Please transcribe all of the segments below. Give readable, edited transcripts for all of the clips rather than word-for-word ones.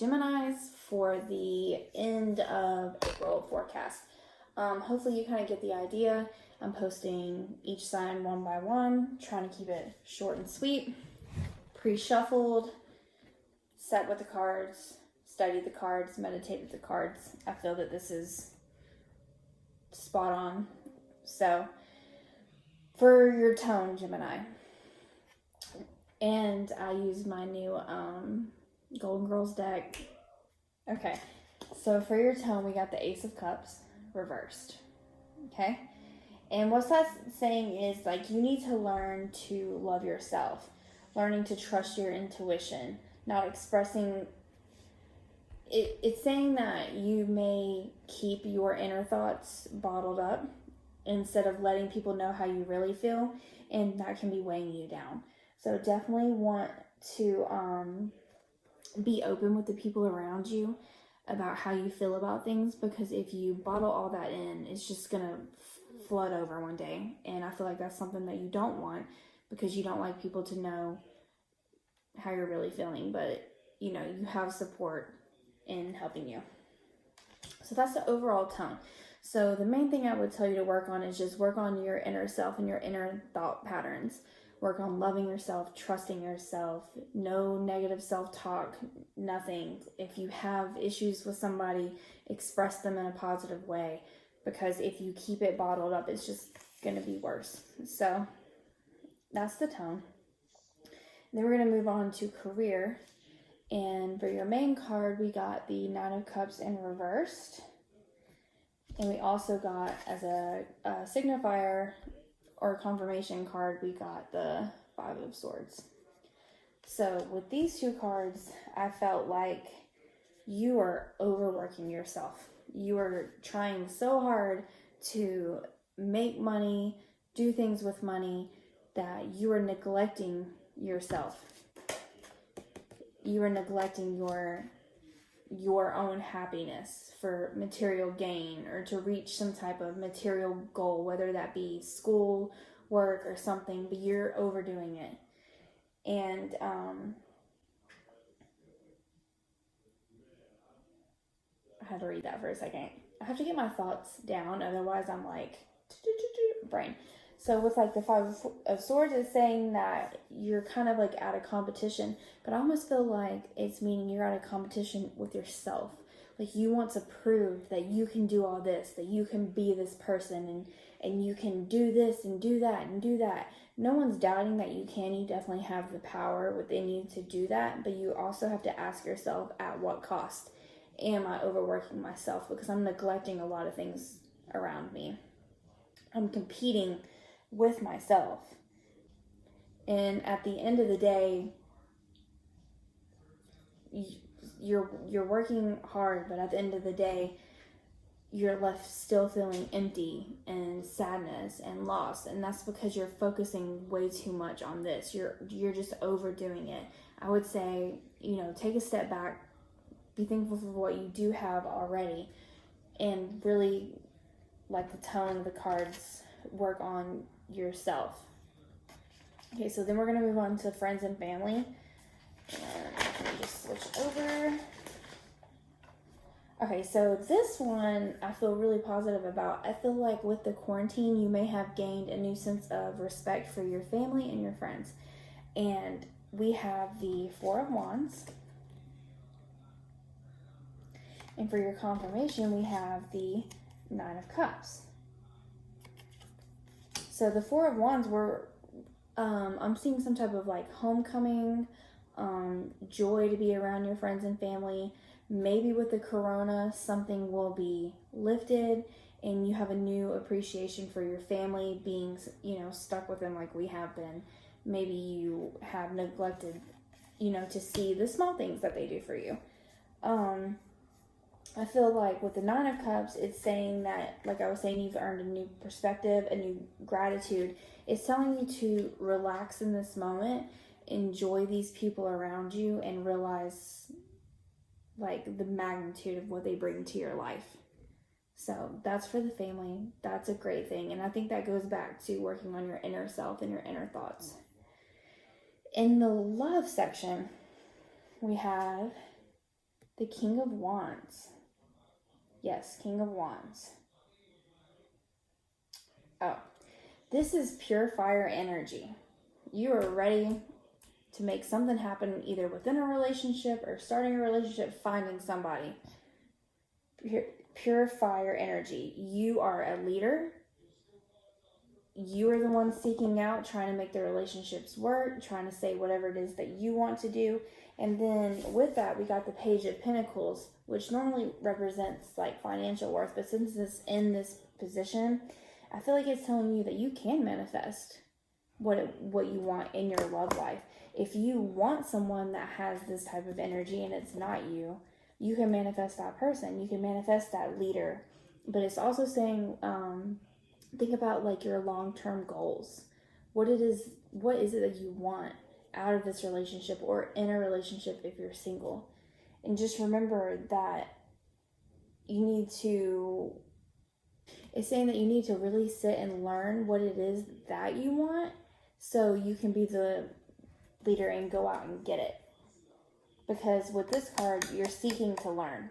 Geminis for the end of April forecast. Hopefully you kind of get the idea. I'm posting each sign one by one, trying to keep it short and sweet, pre-shuffled, set with the cards, study the cards, meditate with the cards. I feel that this is spot on. So for your tone, Gemini, and I use my new Golden Girls deck. Okay, so for your tone, we got the Ace of Cups reversed. Okay, and what that's saying is, like, you need to learn to love yourself, learning to trust your intuition, not expressing it. It's saying that you may keep your inner thoughts bottled up instead of letting people know how you really feel, and that can be weighing you down. So definitely want to be open with the people around you about how you feel about things, because if you bottle all that in, it's just gonna flood over one day, and I feel like that's something that you don't want, because you don't like people to know how you're really feeling. But you have support in helping you. So that's the overall tone. So the main thing I would tell you to work on is just work on your inner self and your inner thought patterns. Work on loving yourself, trusting yourself, no negative self-talk, nothing. If you have issues with somebody, express them in a positive way, because if you keep it bottled up, it's just going to be worse. So that's the tone. Then we're going to move on to career. And for your main card, we got the Nine of Cups in reversed. And we also got, as a signifier or confirmation card, we got the Five of Swords. So with these two cards, I felt like you are overworking yourself. You are trying so hard to make money, do things with money, that you are neglecting yourself. You are neglecting your own happiness for material gain, or to reach some type of material goal, whether that be school, work, or something, but you're overdoing it. And I had to read that for a second. I have to get my thoughts down, otherwise I'm like brain. So with like the Five of Swords, is saying that you're kind of like at a competition, but I almost feel like it's meaning you're at a competition with yourself. Like you want to prove that you can do all this, that you can be this person, and you can do this and do that and do that. No one's doubting that you can. You definitely have the power within you to do that, but you also have to ask yourself, at what cost? Am I overworking myself? Because I'm neglecting a lot of things around me. I'm competing with myself. And at the end of the day, you're working hard, but at the end of the day, you're left still feeling empty and sadness and loss, and that's because you're focusing way too much on this. You're just overdoing it. I would say, take a step back, be thankful for what you do have already, and really, like the tone of the cards, work on yourself. Okay, so then we're going to move on to friends and family. And let me just switch over. Okay, so this one I feel really positive about. I feel like with the quarantine, you may have gained a new sense of respect for your family and your friends. And we have the Four of Wands. And for your confirmation, we have the Nine of Cups. So the Four of Wands were, I'm seeing some type of like homecoming, joy to be around your friends and family. Maybe with the corona, something will be lifted and you have a new appreciation for your family, being, stuck with them like we have been. Maybe you have neglected, to see the small things that they do for you. I feel like with the Nine of Cups, it's saying that, like I was saying, you've earned a new perspective, a new gratitude. It's telling you to relax in this moment, enjoy these people around you, and realize like the magnitude of what they bring to your life. So that's for the family. That's a great thing. And I think that goes back to working on your inner self and your inner thoughts. In the love section, we have The King of Wands. Yes, King of Wands. Oh, this is pure fire energy. You are ready to make something happen either within a relationship or starting a relationship, finding somebody. Pure fire energy. You are a leader. You are the one seeking out, trying to make the relationships work, trying to say whatever it is that you want to do. And then with that, we got the Page of Pentacles, which normally represents like financial worth. But since it's in this position, I feel like it's telling you that you can manifest what you want in your love life. If you want someone that has this type of energy and it's not you, you can manifest that person. You can manifest that leader. But it's also saying, think about like your long-term goals. What is it that you want out of this relationship or in a relationship if you're single? And just remember that it's saying that you need to really sit and learn what it is that you want so you can be the leader and go out and get it. Because with this card, you're seeking to learn.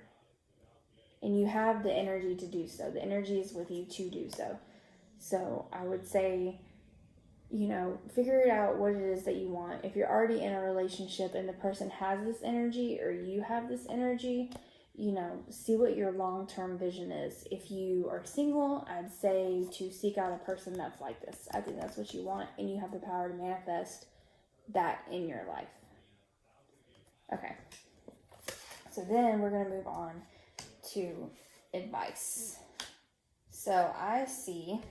And you have the energy to do so. The energy is with you to do so. So I would say, figure it out what it is that you want. If you're already in a relationship and the person has this energy or you have this energy, see what your long-term vision is. If you are single, I'd say to seek out a person that's like this. I think that's what you want, and you have the power to manifest that in your life. Okay. So then we're going to move on to advice. So I see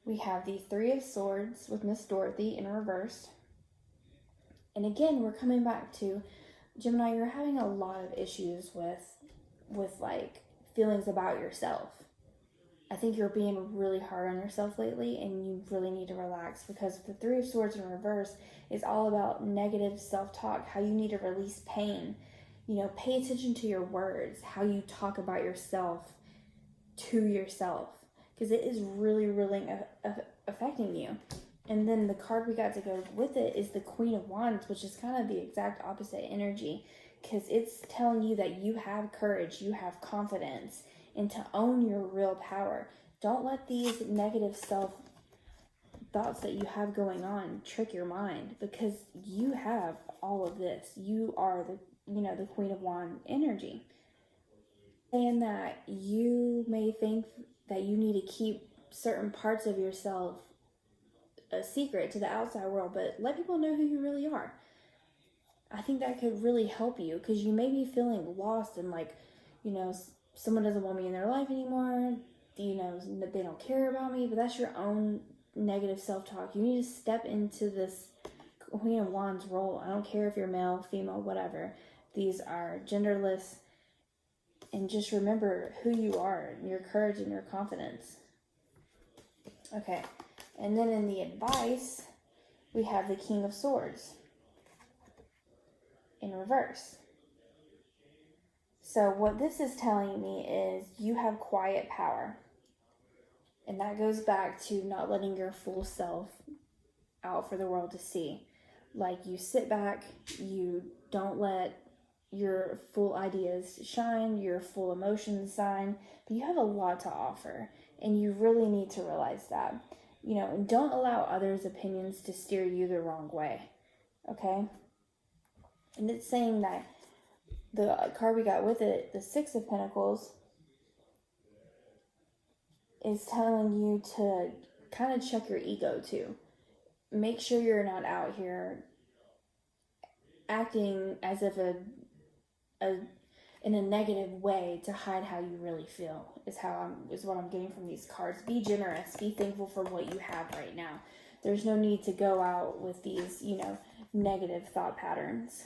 we have the Three of Swords with Miss Dorothy in reverse. And again, we're coming back to Gemini, you're having a lot of issues with like feelings about yourself. I think you're being really hard on yourself lately, and you really need to relax, because the Three of Swords in reverse is all about negative self-talk, how you need to release pain. Pay attention to your words, how you talk about yourself to yourself, because it is really, really affecting you. And then the card we got to go with it is the Queen of Wands, which is kind of the exact opposite energy, because it's telling you that you have courage, you have confidence, and to own your real power. Don't let these negative self-thoughts that you have going on trick your mind, because you have all of this. You are the Queen of Wands energy. And that you may think that you need to keep certain parts of yourself a secret to the outside world, but let people know who you really are. I think that could really help you, because you may be feeling lost and like, someone doesn't want me in their life anymore, they don't care about me, but that's your own negative self-talk. You need to step into this Queen of Wands role. I don't care if you're male, female, whatever. These are genderless, and just remember who you are, your courage and your confidence. Okay. And then in the advice, we have the King of Swords in reverse. So what this is telling me is you have quiet power. And that goes back to not letting your full self out for the world to see. Like, you sit back, you don't let your full ideas shine, your full emotions shine, but you have a lot to offer, and you really need to realize that. And don't allow others' opinions to steer you the wrong way, okay? And it's saying that the card we got with it, the Six of Pentacles, is telling you to kind of check your ego too. Make sure you're not out here acting as if in a negative way to hide how you really feel, is what I'm getting from these cards. Be generous. Be thankful for what you have right now. There's no need to go out with these, negative thought patterns.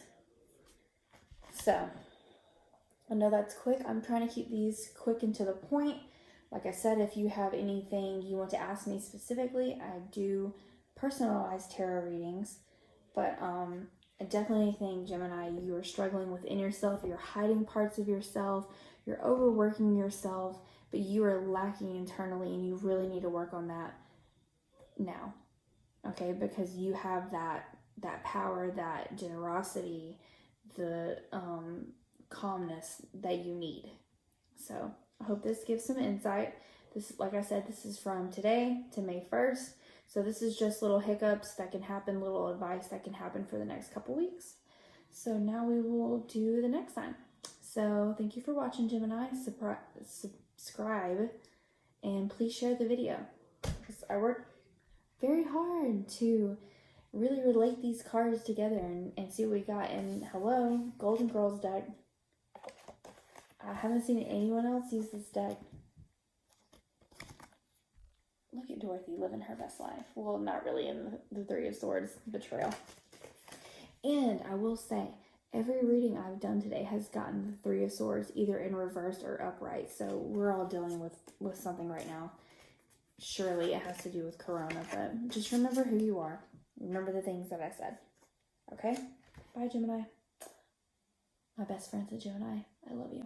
So, I know that's quick. I'm trying to keep these quick and to the point. Like I said, if you have anything you want to ask me specifically, I do personalized tarot readings. But I definitely think, Gemini, you are struggling within yourself. You're hiding parts of yourself. You're overworking yourself, but you are lacking internally, and you really need to work on that now. Okay, because you have that power, that generosity, the calmness that you need. So I hope this gives some insight. This, like I said, this is from today to May 1st. So this is just little hiccups that can happen, little advice that can happen for the next couple weeks. So now we will do the next sign. So thank you for watching, Gemini. Subscribe and please share the video, because I worked very hard to really relate these cards together and see what we got. And hello, Golden Girls deck. I haven't seen anyone else use this deck. Look at Dorothy living her best life. Well, not really in the Three of Swords betrayal. And I will say, every reading I've done today has gotten the Three of Swords either in reverse or upright. So we're all dealing with something right now. Surely it has to do with Corona, but just remember who you are. Remember the things that I said. Okay? Bye, Gemini. My best friend's a Gemini. I love you.